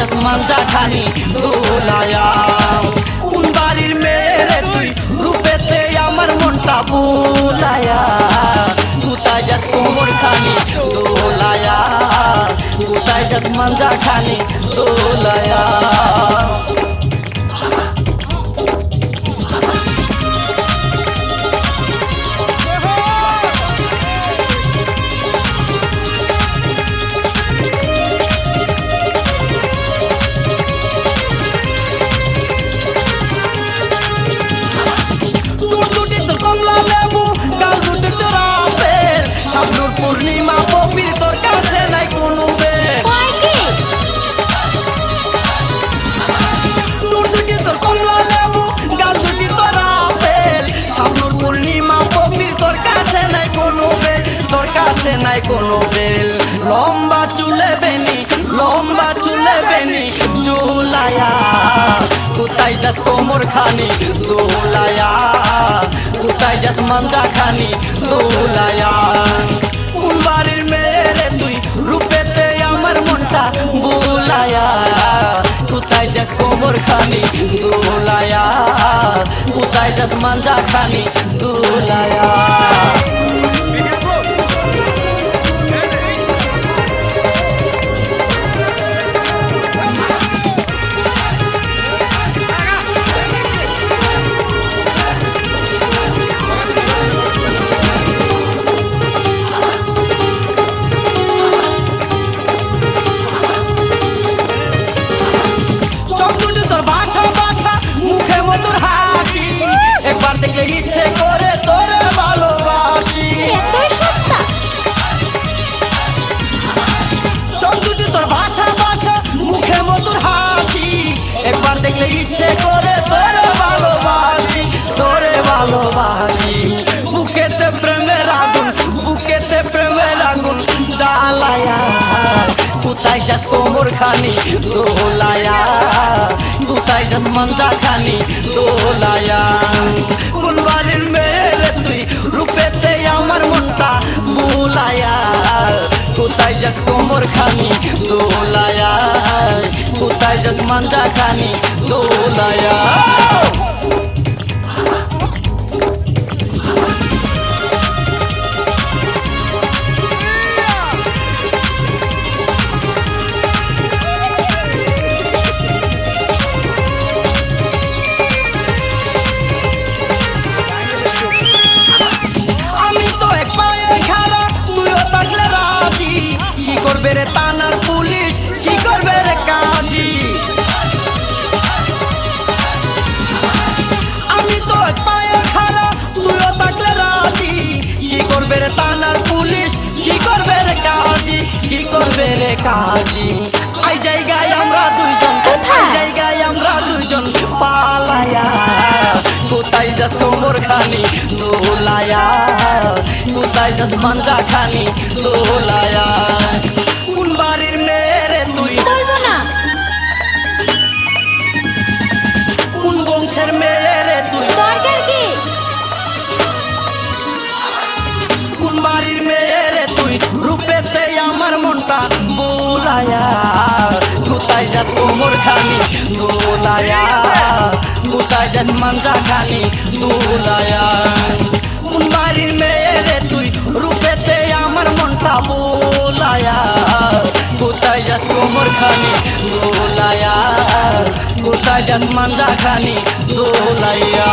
যাস মাঞ্জা খানি দোলায়া কোন বাড়ির মেয়ে রে তুই রূপেতে আমার মনটা বুলায়া কোথায় যাস কোমর খানি দোলায়া কোথায় যাস মাঞ্জা খানি দোলায়া পূর্ণিমা পবির তোর কাছে নাই কোনো বেদ তোর দুটি তোর কমলা লেবু গাল দুটি তোর আপেল শাবনুর পূর্ণিমা পবির তোর কাছে নাই কোনো বেল তোর কাছে নাই কোনো বেল লম্বা চুলে বেনি ঝুলায়া কোথায় যাস কোমর খানি দোলায়া কোথায় যাস মাঞ্জা খানি দোলায়া কোন বাড়ির মেয়ে রে তুই রূপেতে আমার মনটা বুলায়া কোথায় যাস কোমর খানি দোলায়া কোথায় যাস মাঞ্জা খানি দোলায়া একবার দেখলে ইচ্ছে করে তোরে ভালোবাসি চন্দ্রটি তোর ভাষা মুখে মধুর হাসি একবার দেখলে ইচ্ছে করে তোরে ভালোবাসি বুকেতে প্রেমের আগুন জ্বালায়া কোথায় যাস কোমর খানি দোলায়া কোথায় যাস মাঞ্জা খানি দোলায়া কোন বাড়ির মেয়ে রে তুই রূপেতে আমার মনটা বুলায়া কোথায় যাস কোমর খানি দোলায়া কোথায় যাস মাঞ্জা খানি দোলায়া রে থানার পুলিশ কি করবে রে কাজী আমি তো পায়ে খাড়া তুইও থাকলে রাজি কি করবে রে থানার পুলিশ কি করবে রে কাজী এই জায়গায় আমরা দুইজন পালায়া কোথায় যাস কোমর খানি দোলায়া কোথায় যাস মাঞ্জা খানি দোলায়া কোন বাড়ির মেয়ে রে তুই কোন বংশের মেয়ে রে তুই কোন বাড়ির মেয়ে রে তুই রূপেতে আমার মনটা বুলায়া কোথায় যাস কোমর খানি দোলায়া কোথায় যাস মাঞ্জা খানি দোলায়া কোন বাড়ির মেয়ে রে তুই রূপেতে আমার মনটা বুলায়া কোথায় যাস কোমর খানি দোলায়া কোথায় যাস মাঞ্জা খানি দোলায়া